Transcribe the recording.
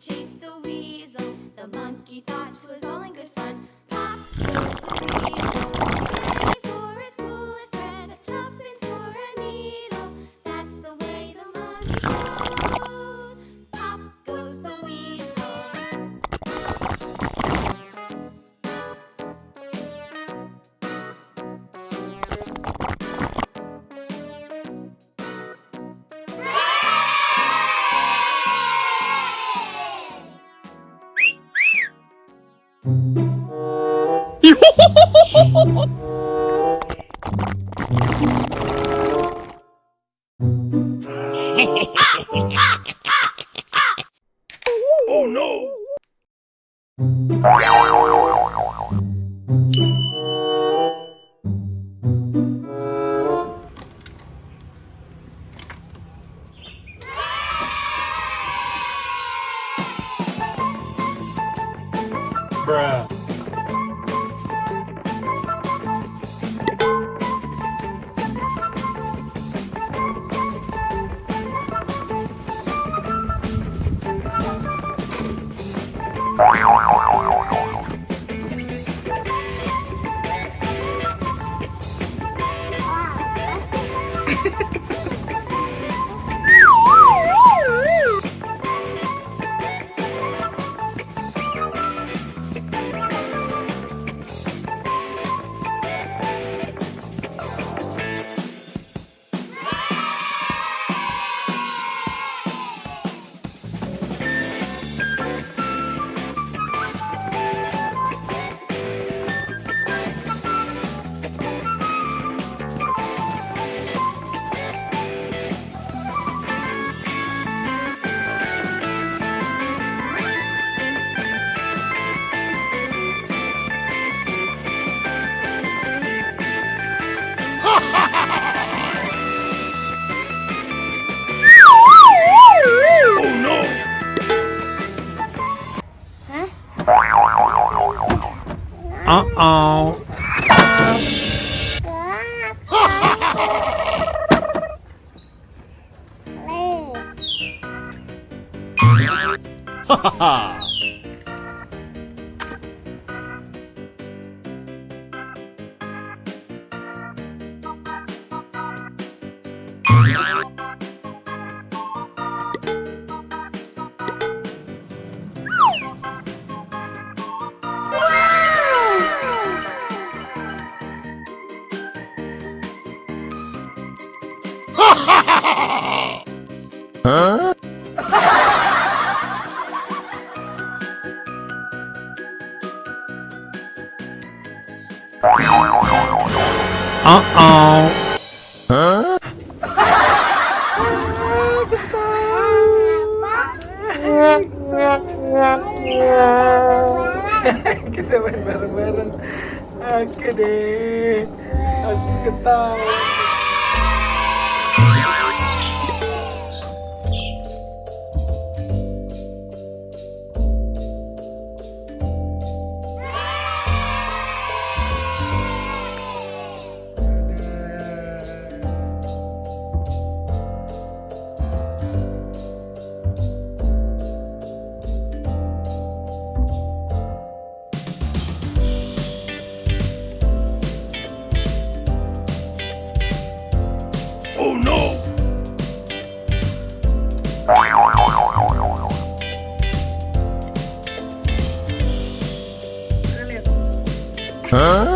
chased the weasel. The monkey thought it was all in good fun. Pop goes the weasel. Penny for his bullet and a tuppence for a needle. That's the way the monkey goes. Pop goes the weasel. Oh no! Bruh. Oh no! Uh-oh. Ha ha ha! Huh? Uh-oh. Huh? Kita main bareng-bareng. Oke deh. Aku ketawa. Oh no! Huh?